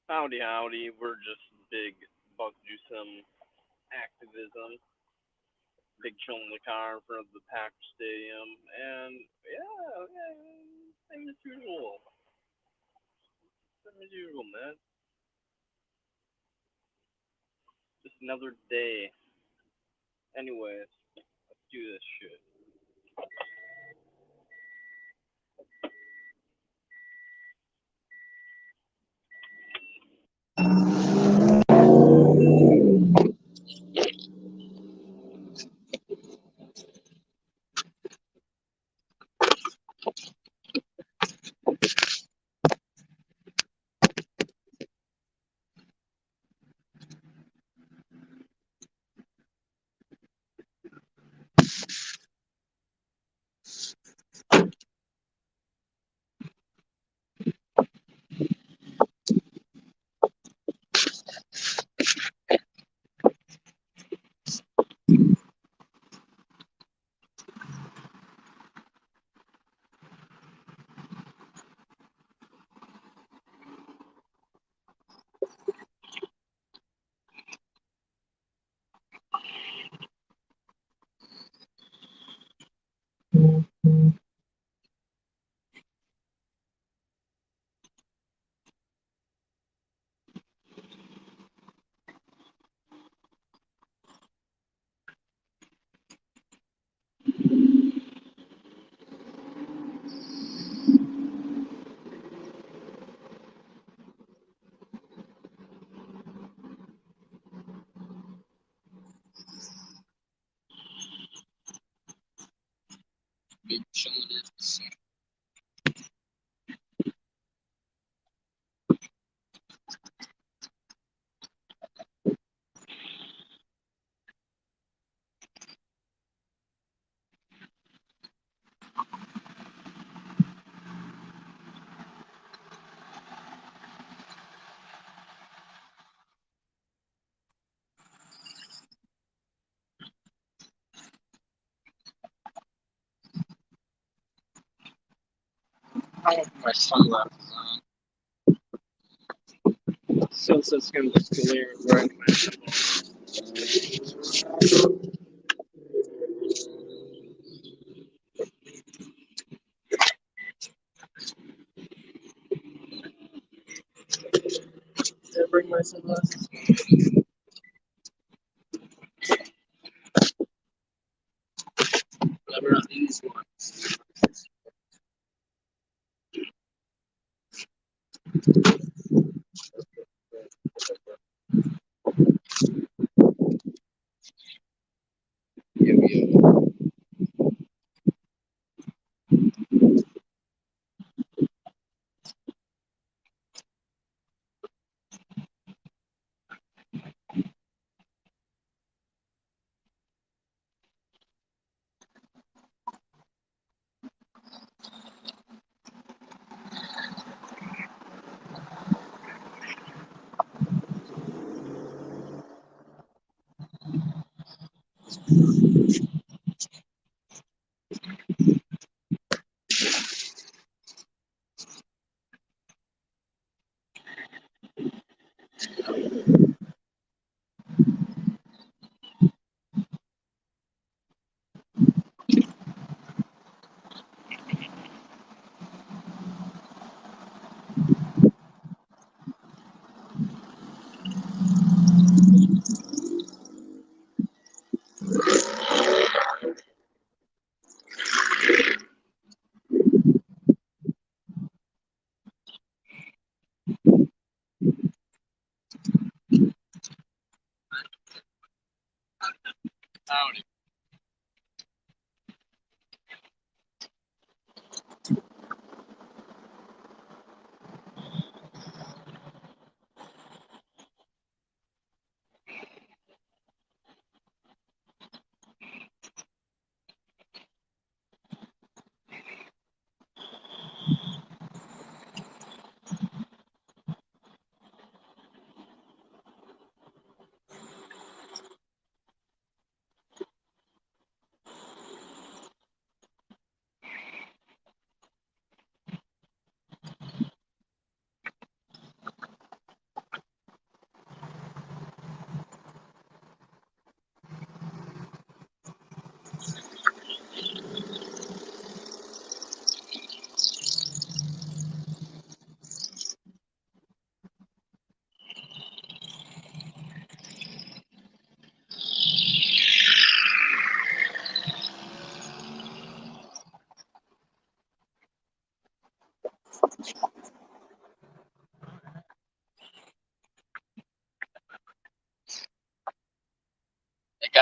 Howdy, howdy. We're just big about to do some activism. Big chill in the car in front of the Packer Stadium, and yeah, same as usual. Same as usual, man. Just another day. Anyways, let's do this shit. Big chilling in the I don't put my sunglasses on. Since it's going to be clear right Did I bring my sunglasses? I brought these ones. Yeah.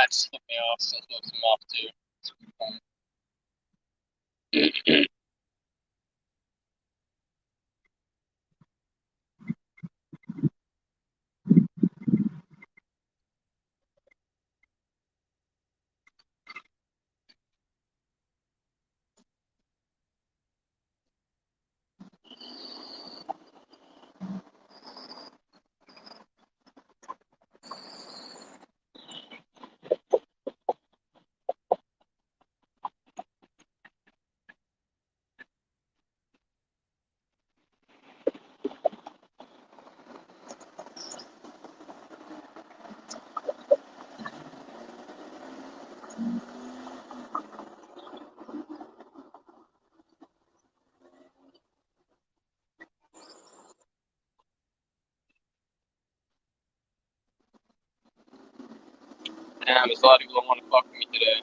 just flipped me off, so it flips him off too. Damn, there's a lot of people that want to fuck with me today.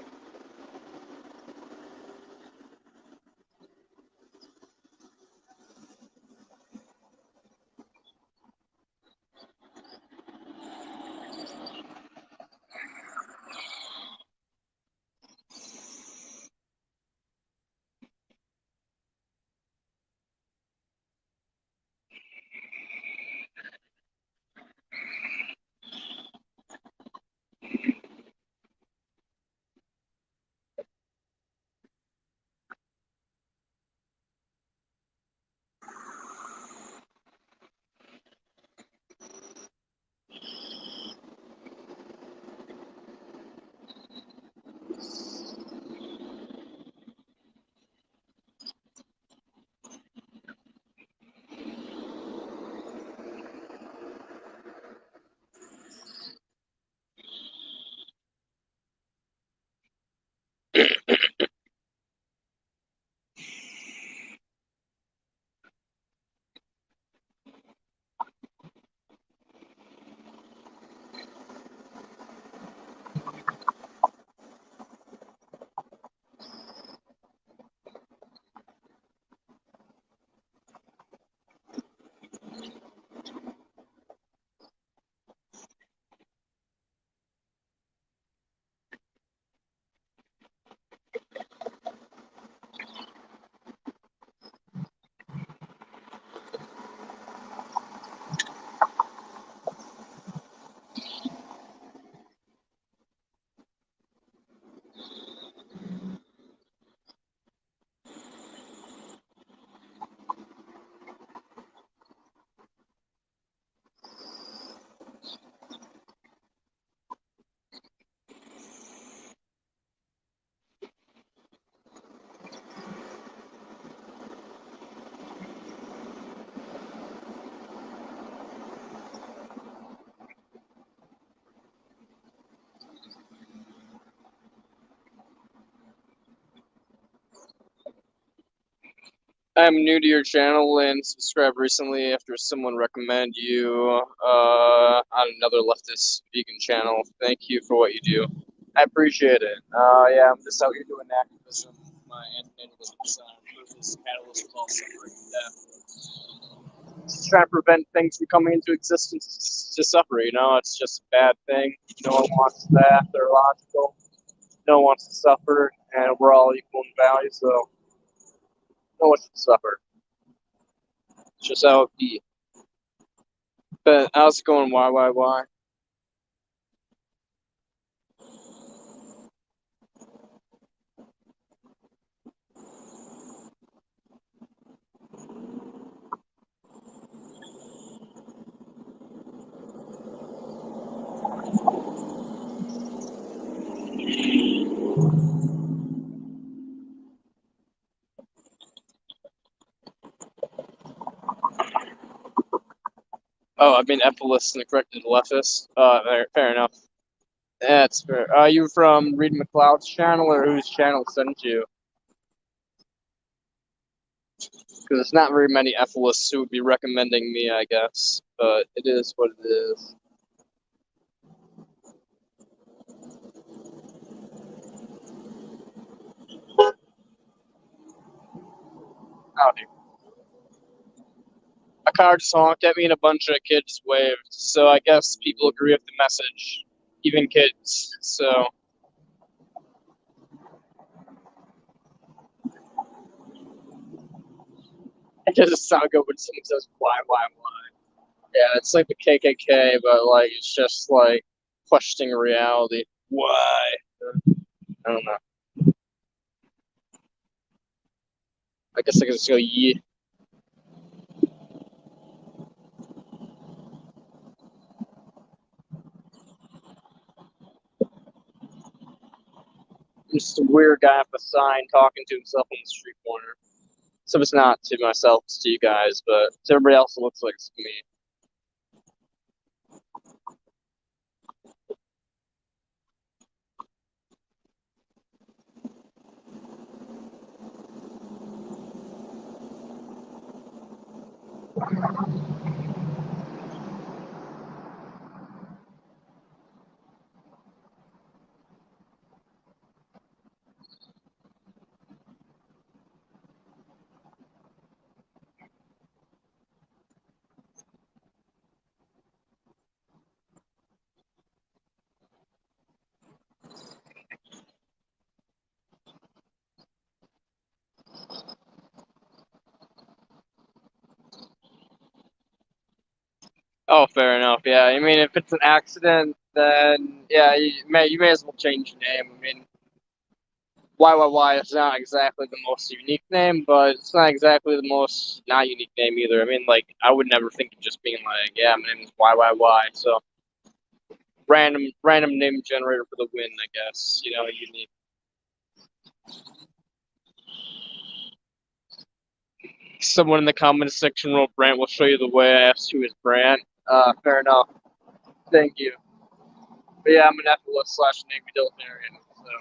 I'm new to your channel and subscribed recently after someone recommended you on another leftist vegan channel. Thank you for what you do. I appreciate it. Yeah, I'm just out here doing activism. My anti-natalism son versus catalyst of all suffering and death. Just trying to prevent things from coming into existence to suffer. You know, it's just a bad thing. No one wants that. They're logical. No one wants to suffer, and we're all equal in value, so no one should suffer. It's just how it be. But how's it going? Why? Oh, I mean epilist and the corrected leftist. Fair enough. That's fair. Are you from Reed McLeod's channel, or whose channel sent you? Because there's not very many epilists who would be recommending me, I guess. But it is what it is. Howdy. A car just honked at me and a bunch of kids waved, so I guess people agree with the message. even kids. So it doesn't sound good when someone says why. Yeah, it's like the KKK, but like it's just like questioning reality. Why? I don't know. I guess I could just go yee. Just a weird guy with a sign talking to himself on the street corner. So it's not to myself, it's to you guys, but to everybody else, it looks like it's me. Oh, fair enough. Yeah, I mean, if it's an accident, then yeah, you may as well change your name. I mean, YYY is not exactly the most unique name, but it's not exactly the most not unique name either. I mean, like, I would never think of just being like, yeah, my name is YYY. So random name generator for the win, I guess. You know, unique. Someone in the comments section wrote Brant will show you the way. I asked who is Brant. Fair enough. Thank you. But yeah, I'm an Nephilim/Navy Dilitarian, so.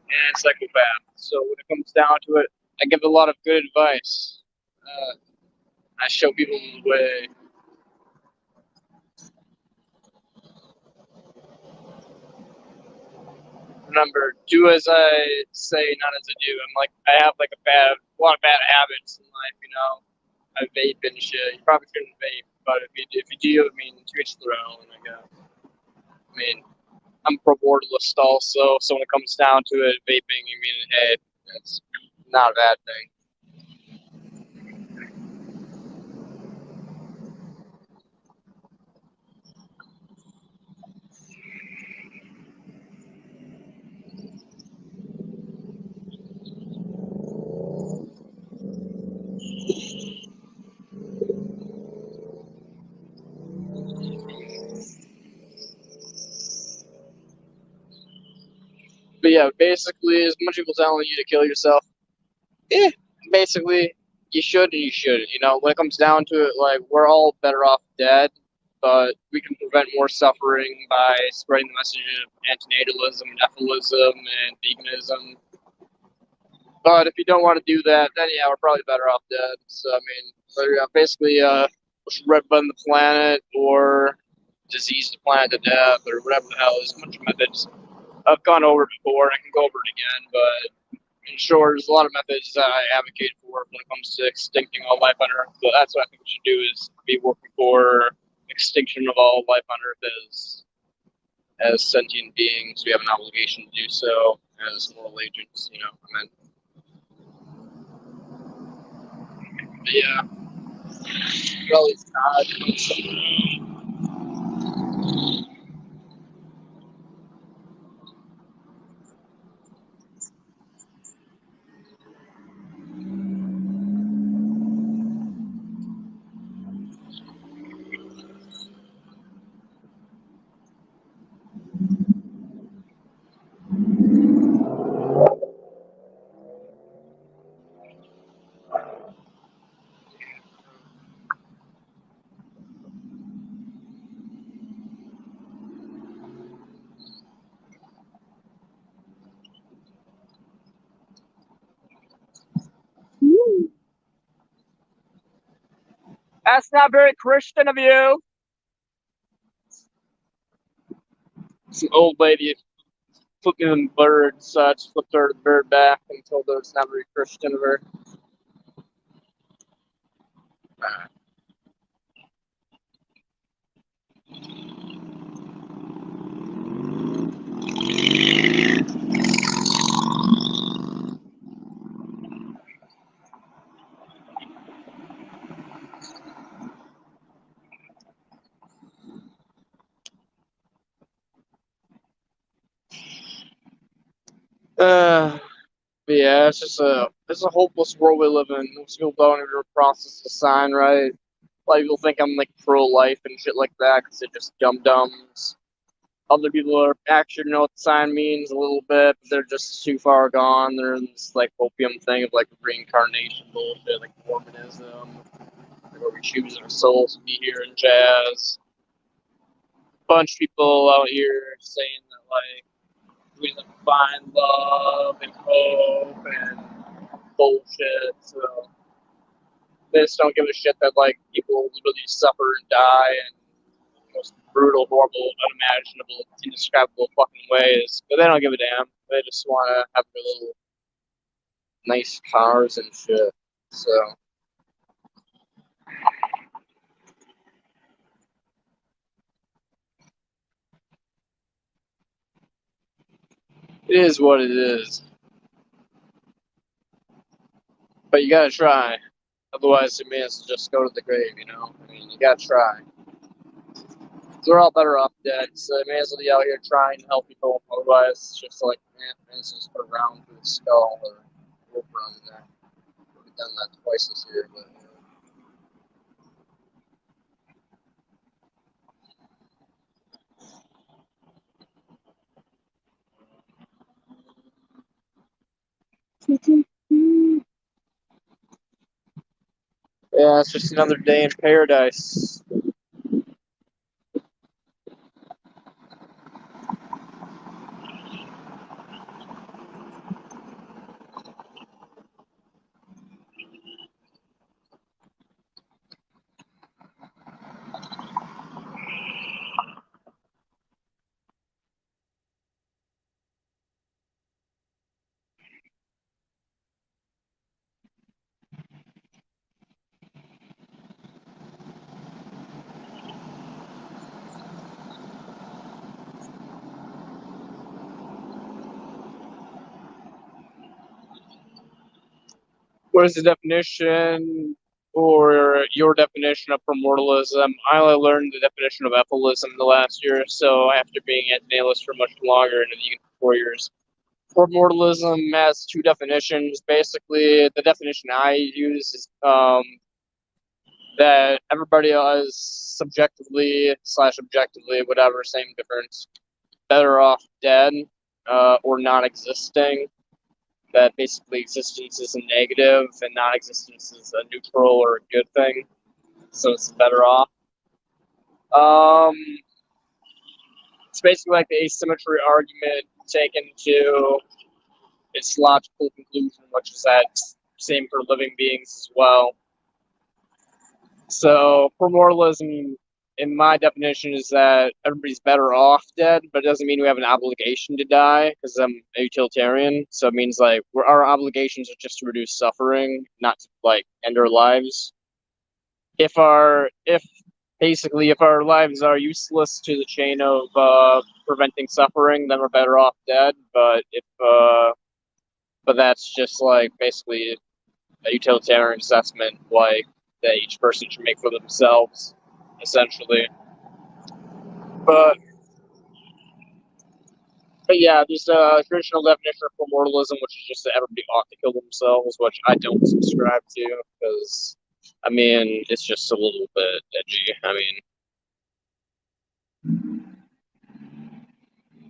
And psychopath. So when it comes down to it, I give a lot of good advice. I show people the way. Remember, do as I say, not as I do. I'm like, I have like a lot of bad habits in life. You know, I vape and shit. You probably shouldn't vape, but if you do, I mean, to each their own. I guess. I mean, I'm pro borderless also, so when it comes down to it, vaping, I mean, hey, it's not a bad thing. But yeah, basically, as much people telling you to kill yourself, eh, basically, you should and you shouldn't. You know, when it comes down to it, like, we're all better off dead, but we can prevent more suffering by spreading the message of antinatalism, nephilism, and veganism. But if you don't want to do that, then yeah, we're probably better off dead. So, I mean, but, yeah, basically, we should red button the planet or disease the planet to death or whatever the hell. There's a bunch of methods I've gone over before, and I can go over it again, but in short, there's a lot of methods that I advocate for when it comes to extincting all life on Earth. So that's what I think we should do: is be working for extinction of all life on Earth as sentient beings. We have an obligation to do so as moral agents. You know, I mean, but yeah, really, that's not very Christian of you. Some old lady flipping them birds, just flipped her bird back and told her it's not very Christian of her. But yeah, it's a hopeless world we live in. Most people don't even process the sign right. A lot of people think I'm like pro-life and shit like that because they're just dum-dums. Other people are actually know what the sign means a little bit, but they're just too far gone. They're in this like opium thing of like reincarnation bullshit, like Mormonism, where we choose our souls to be here in jazz. Bunch of people out here saying that like we need to find love and hope and bullshit. So they just don't give a shit that like people literally suffer and die in the most brutal, horrible, unimaginable, indescribable fucking ways. But they don't give a damn. They just want to have their little nice cars and shit. So it is what it is. But you gotta try. Otherwise, it means to just go to the grave, you know? I mean, you gotta try. We're all better off dead, so it may as well be out here trying to help people. Otherwise, it's just like, man, it's just put a round through the skull or rope around the neck. We've done that twice this year, but. Yeah, it's just another day in paradise. What is the definition or your definition of primordialism? I only learned the definition of Apostleism the last year, so after being at Nailist for much longer and vegan for 4 years. Primordialism has two definitions. Basically, the definition I use is that everybody is subjectively slash objectively, whatever, same difference, better off dead or non-existing. That basically existence is a negative and non-existence is a neutral or a good thing, so it's better off. Um, it's basically like the asymmetry argument taken to its logical conclusion, which is that same for living beings as well. So primordialism, in my definition, is that everybody's better off dead, but it doesn't mean we have an obligation to die because I'm a utilitarian. So it means like our obligations are just to reduce suffering, not to like end our lives. If our lives are useless to the chain of preventing suffering, then we're better off dead. But that's just like basically a utilitarian assessment, like that each person should make for themselves, essentially. But but yeah, there's a traditional definition of primordialism, which is just that everybody ought to kill themselves, which I don't subscribe to because, I mean, it's just a little bit edgy.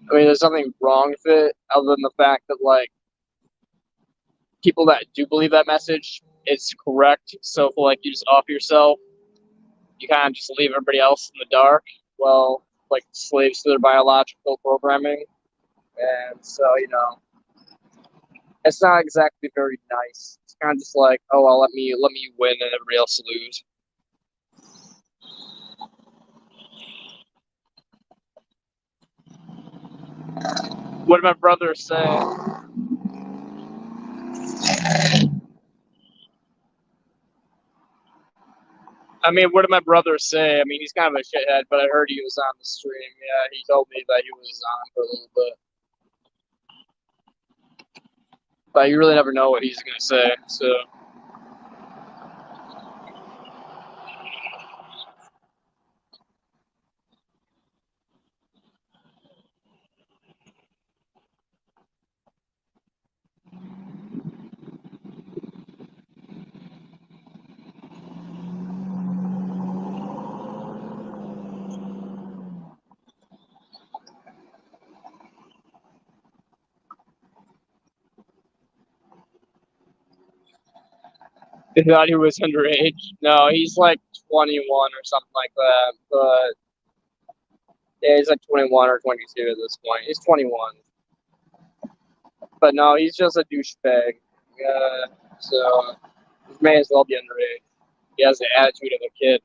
There's nothing wrong with it other than the fact that like people that do believe that message, it's correct. So if like you just off yourself, you kind of just leave everybody else in the dark. Well, like slaves to their biological programming, and so it's not exactly very nice. It's kind of just like, oh well, let me win and everybody else lose. What did my brother say? I mean, what did my brother say? I mean, he's kind of a shithead, but I heard he was on the stream. Yeah, he told me that he was on for a little bit. But you really never know what he's going to say, so. They thought he was underage. No, he's like 21 or something like that. But yeah, he's like 21 or 22 at this point. He's 21. But no, he's just a douchebag. So he may as well be underage. He has the attitude of a kid.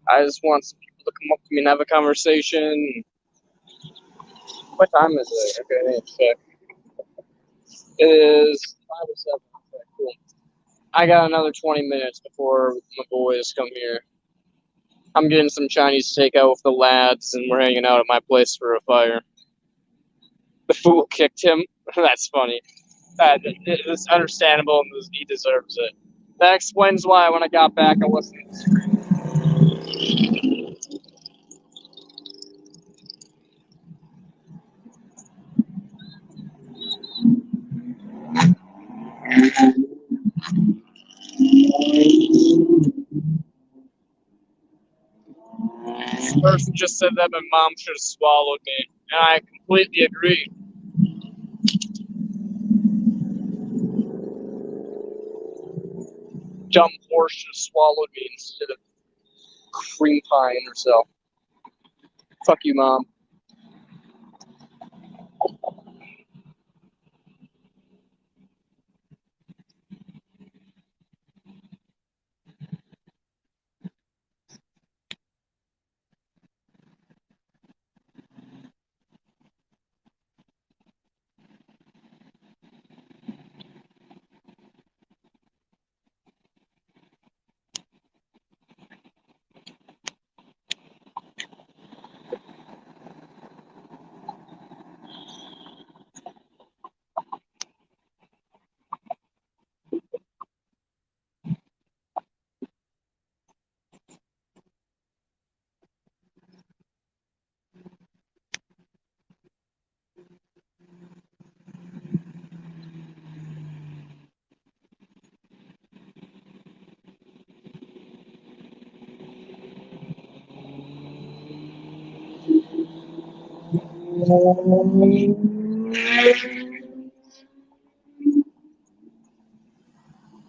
I just want some people to come up to me and have a conversation. What time is it? Okay, I need to check. It is 5:07. Okay, cool. I got another 20 minutes before my boys come here. I'm getting some Chinese takeout with the lads, and we're hanging out at my place for a fire. The fool kicked him. That's funny. It's understandable, and he deserves it. That explains why when I got back, I wasn't. This person just said that my mom should have swallowed me, and I completely agree. Dumb horse should have swallowed me instead of cream pieing herself. Fuck you, mom.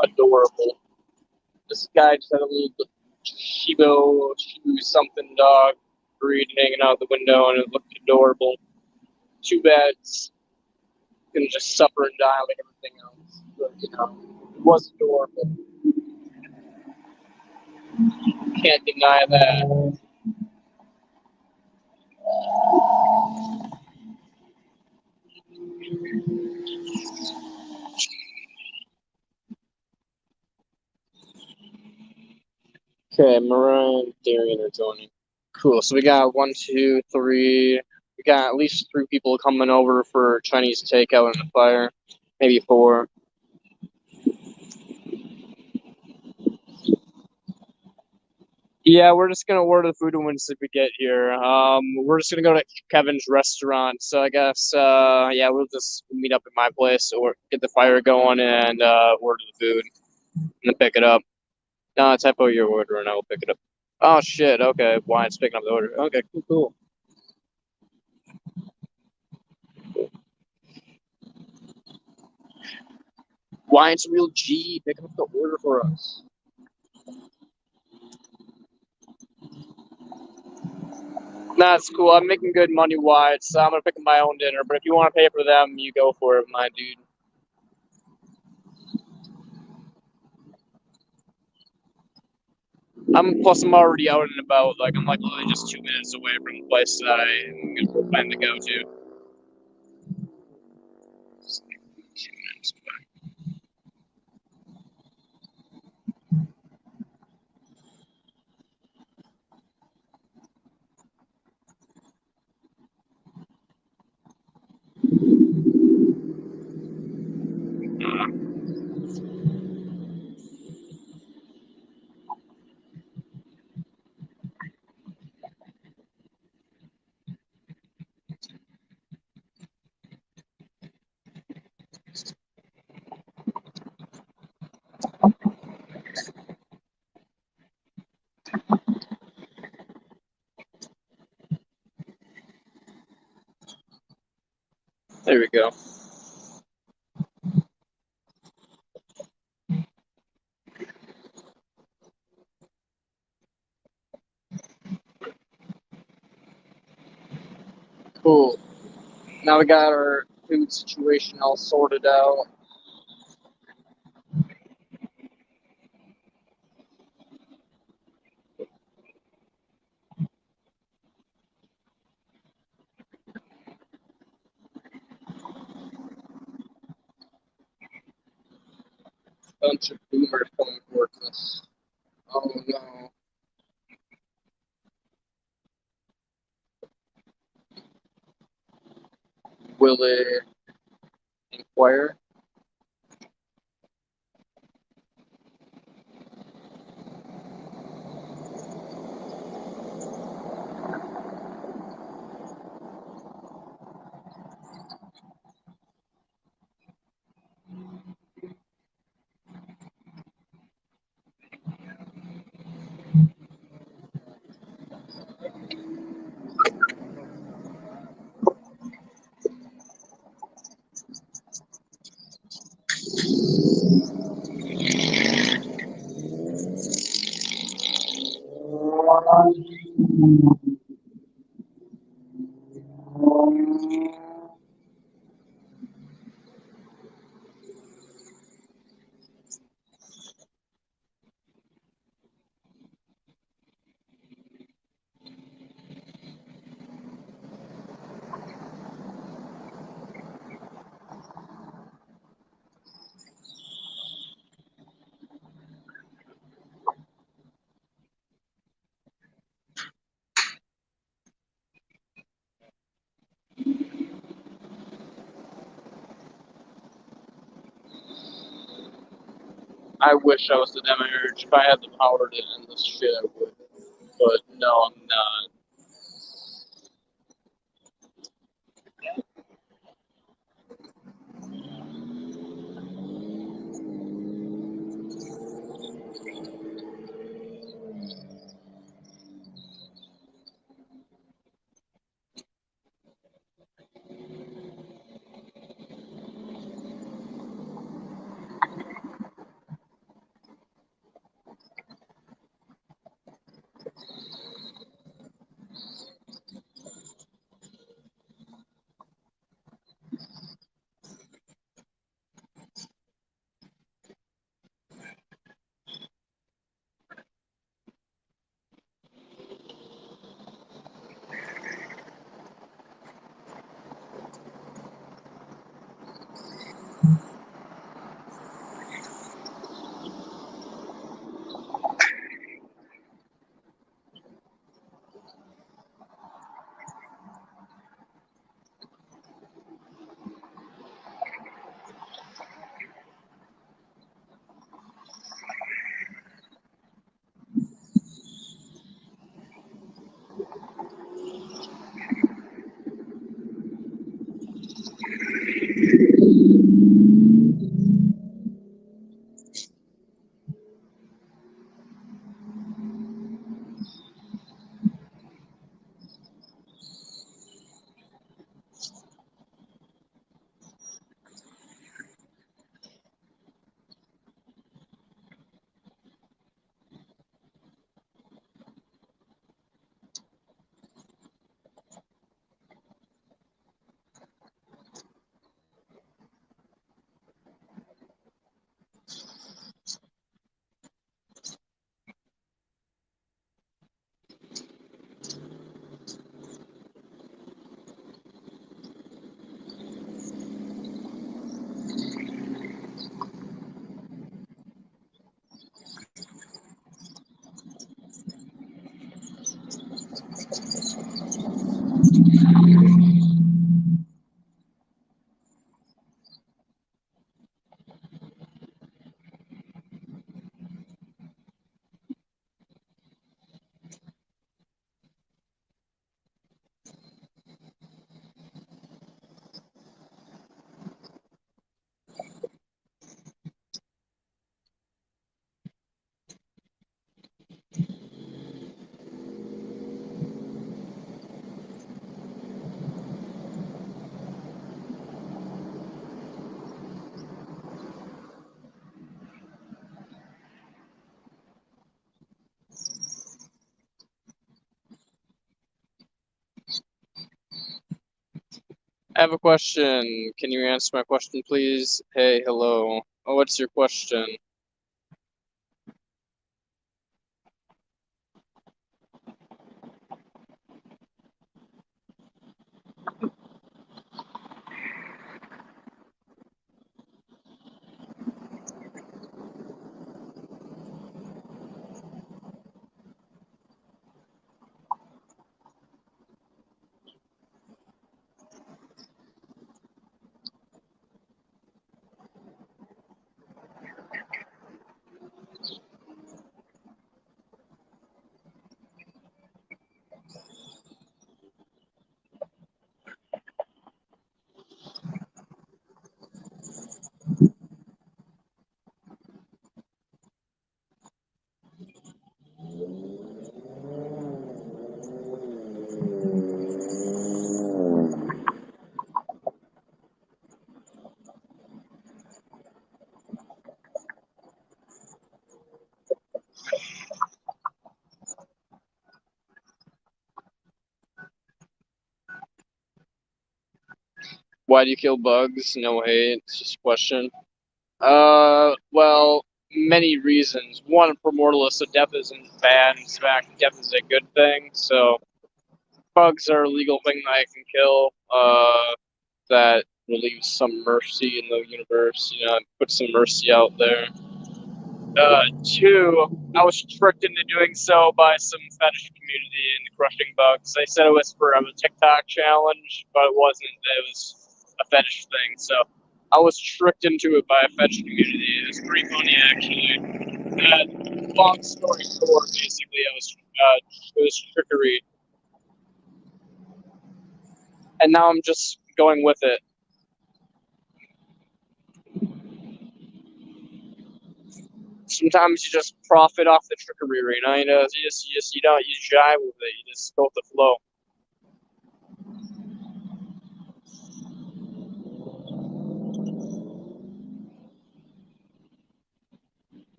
Adorable. This guy just had a little Shibu something dog breed hanging out the window, and it looked adorable. Too bad it's gonna just suffer and die like everything else. But, it was adorable. Can't deny that. Okay, Mariah, Darian are joining. Cool. So we got 1, 2, 3. We got at least 3 people coming over for Chinese takeout in the fire. Maybe 4. Yeah, we're just gonna order the food once we get here. We're just gonna go to Kevin's restaurant. So I guess, yeah, we'll just meet up at my place or get the fire going and order the food and then pick it up. No, typo your order and I will pick it up. Oh shit, okay. Wine's picking up the order. Okay, cool. Wine's real G picking up the order for us. Nah, it's cool. I'm making good money, Wyatt, so I'm gonna pick up my own dinner. But if you want to pay for them, you go for it, my dude. I'm already out and about. Like I'm like literally just 2 minutes away from the place that I'm gonna plan to go to. There we go. Cool. Now we got our food situation all sorted out. Bunch of boomers coming towards us. Oh no. Will they inquire? I wish I was the demiurge. If I had the power to end this shit, I would. But no, I'm not. I have a question. Can you answer my question, please? Hey, hello. Oh, what's your question? Why do you kill bugs? No hate. It's just a question. Well, many reasons. One, primordialist, so death isn't bad. In fact, death is a good thing. So bugs are a legal thing that I can kill. That relieves some mercy in the universe. You know, put some mercy out there. Two, I was tricked into doing so by some fetish community in crushing bugs. They said it was for a TikTok challenge, but it wasn't. It was a fetish thing. So I was tricked into it by a fetish community. It was pretty funny, actually. Long story short, basically, it was trickery, and now I'm just going with it. Sometimes you just profit off the trickery, you know. You don't you jive with it. You just go with the flow.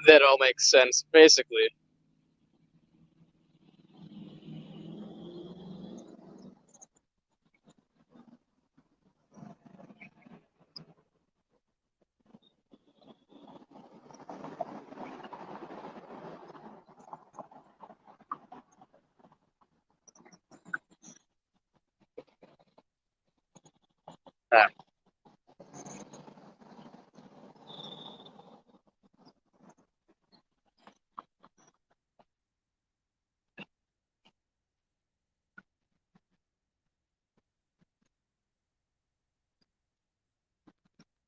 That all makes sense, basically. Ah.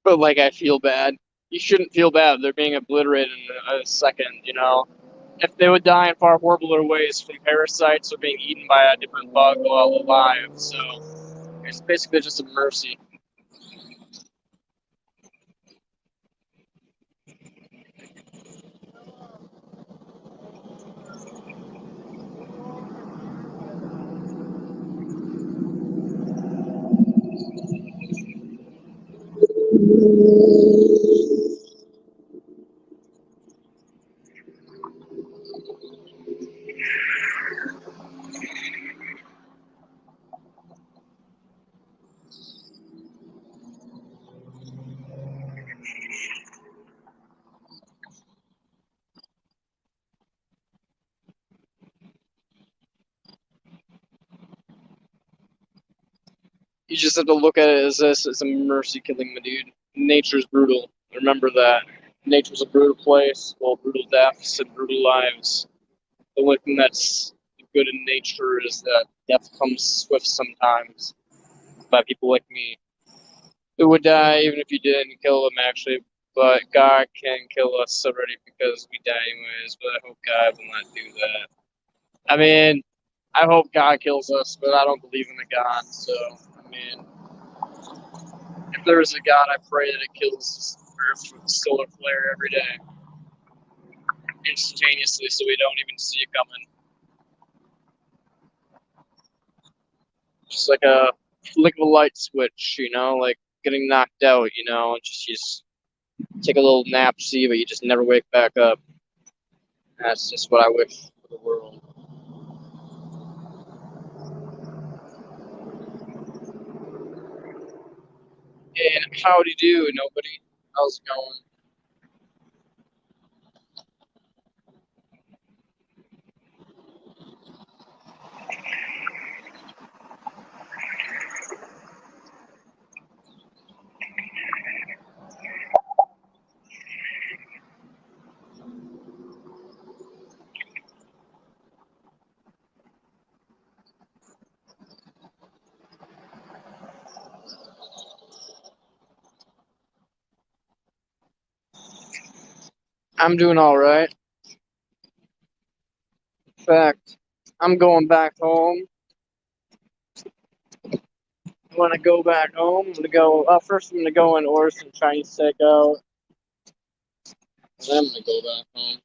But like, I feel bad. You shouldn't feel bad. They're being obliterated in a second. You know, if they would die in far horribler ways from parasites or being eaten by a different bug while alive. So it's basically just a mercy. You just have to look at it as this as a mercy killing, my dude. Nature's brutal. Remember that. Nature's a brutal place, well, brutal deaths and brutal lives. The only thing that's good in nature is that death comes swift sometimes by people like me. Who would die even if you didn't kill them, actually. But God can kill us already because we die anyways. But I hope God will not do that. I mean, I hope God kills us, but I don't believe in a God. So, I mean, if there is a God, I pray that it kills Earth with a solar flare every day, instantaneously, so we don't even see it coming. Just like a flick of a light switch, you know, like getting knocked out, you know, and just you just take a little nap, see, but you just never wake back up. That's just what I wish for the world. And howdy do, nobody. How's it going? I'm doing all right. In fact, I'm going back home. When I go back home, I'm gonna go. First, I'm gonna go and order some Chinese takeout. Then I'm gonna go back home.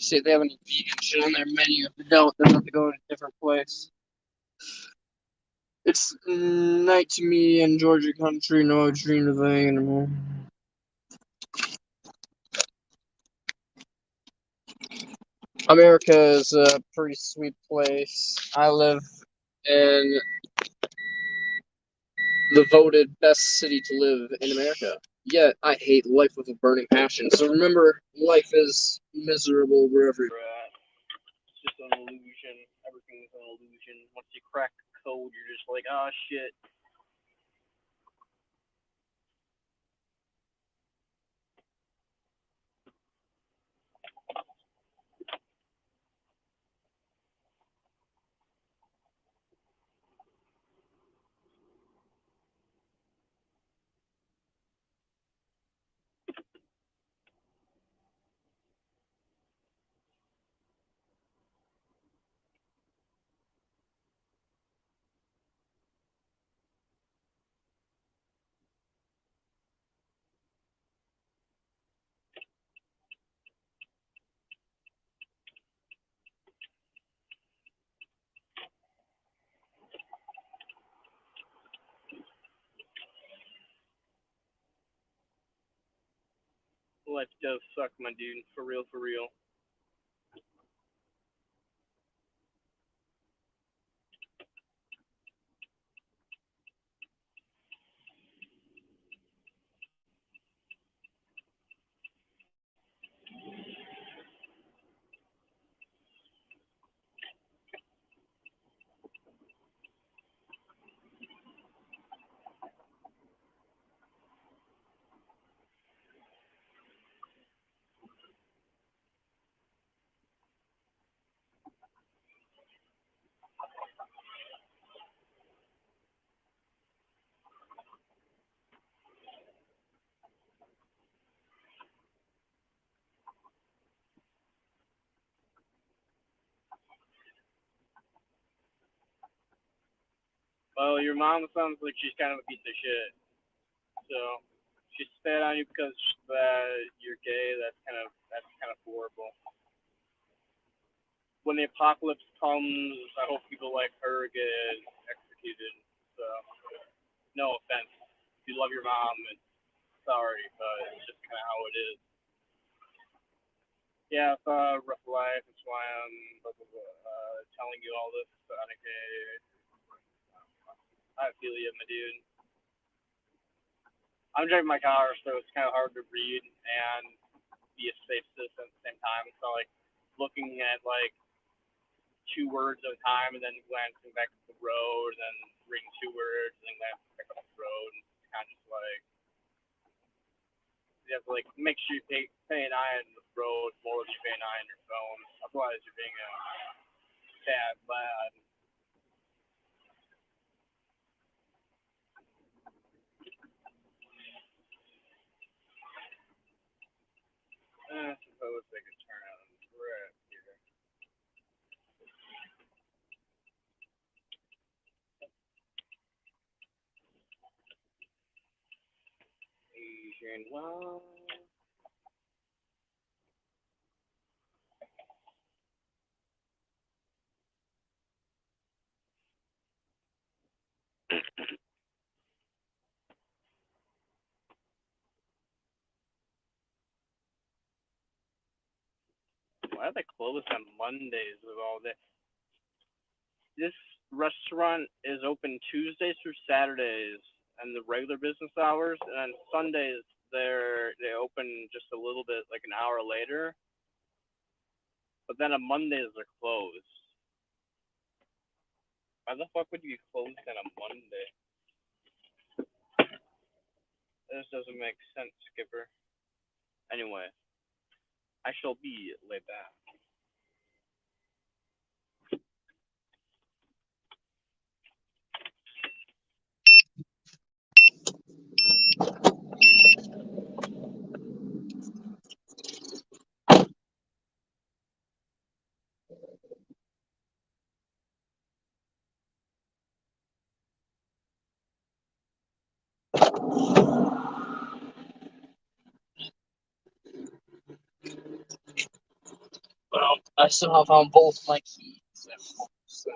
See if they have any vegan shit on their menu. If they don't, then I have to go to a different place. It's night to me in Georgia country. No dream of anything anymore. America is a pretty sweet place. I live in the voted best city to live in America. Yet I hate life with a burning passion. So remember, life is miserable wherever you're at. It's just an illusion. Everything's an illusion. Once you crack the code, you're just like, oh shit. Life does suck, my dude. For real, for real. Well, your mom sounds like she's kind of a piece of shit. So she spit on you because you're gay. That's kind of horrible. When the apocalypse comes, I hope people like her get executed. So no offense. If you love your mom, it's sorry, but it's just kind of how it is. Yeah, it's a rough life. That's why I'm telling you all this. I feel you, my dude. I'm driving my car, so it's kind of hard to read and be a safe citizen at the same time. So like looking at like 2 words at a time, and then glancing back at the road, and then reading 2 words, and then glancing back up the road. And it's kind of just like you have to like make sure you pay an eye on the road more than you pay an eye on your phone. Otherwise, you're being a bad lad. I suppose they could turn out on the red here. Asian well. Why are they closed on Mondays of all day? This restaurant is open Tuesdays through Saturdays and the regular business hours, and on Sundays they open just a little bit, like an hour later. But then on Mondays they're closed. Why the fuck would you be closed on a Monday? This doesn't make sense, Skipper. Anyway, I shall be laid back. Well, I somehow found both my keys. So.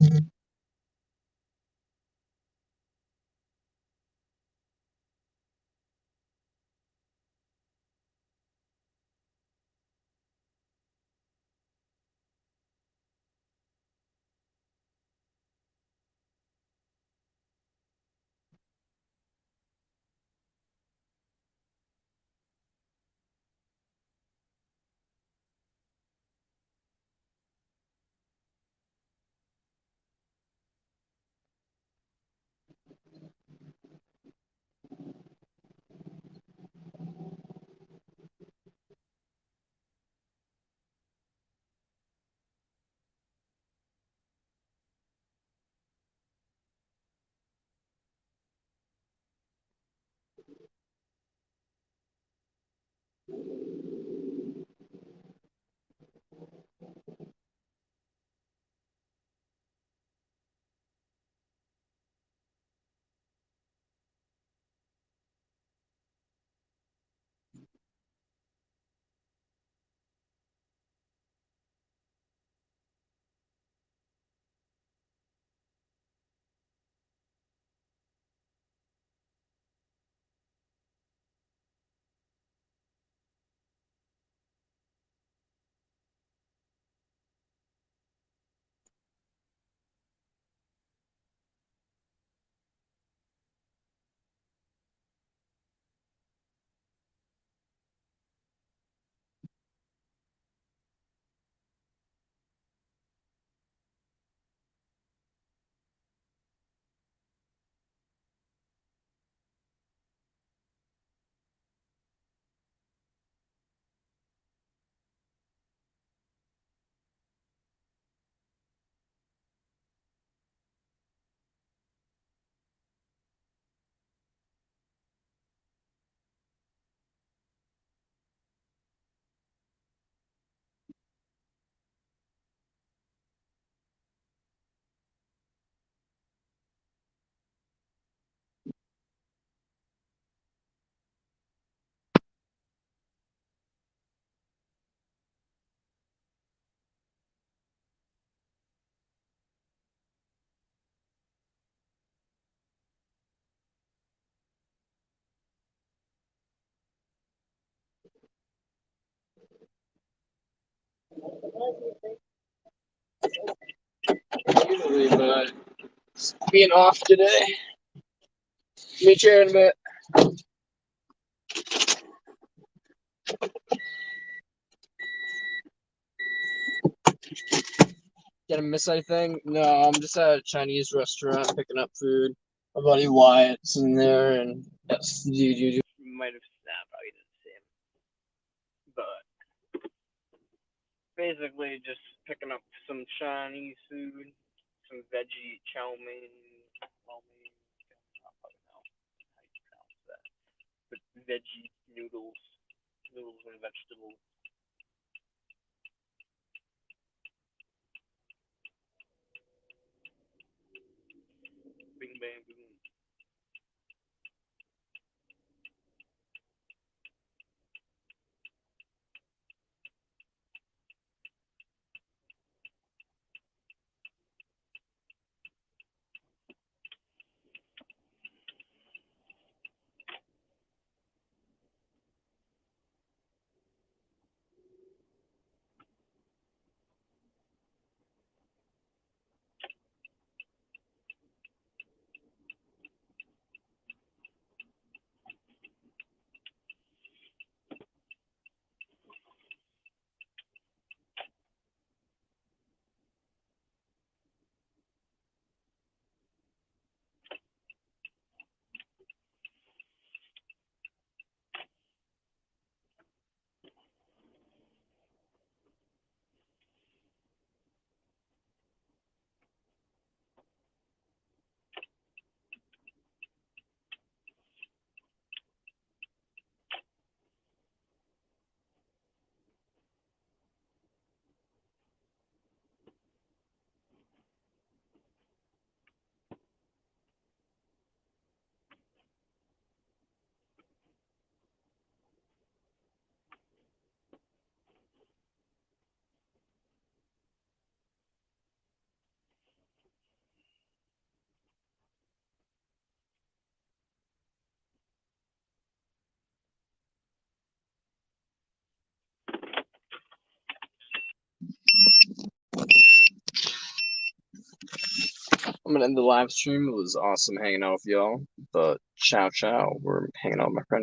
Usually, but being off today. Meet you in a bit. Gonna miss anything? No, I'm just at a Chinese restaurant picking up food. My buddy Wyatt's in there, and yes, you. Might have snapped. I didn't see him, but basically just picking up some Chinese food, some veggie chow mein. Chow mein. I don't know how you pronounce that. But veggie noodles and vegetables. Bing bang boom. I'm gonna end the live stream. It was awesome hanging out with y'all. But ciao, ciao. We're hanging out with my friend.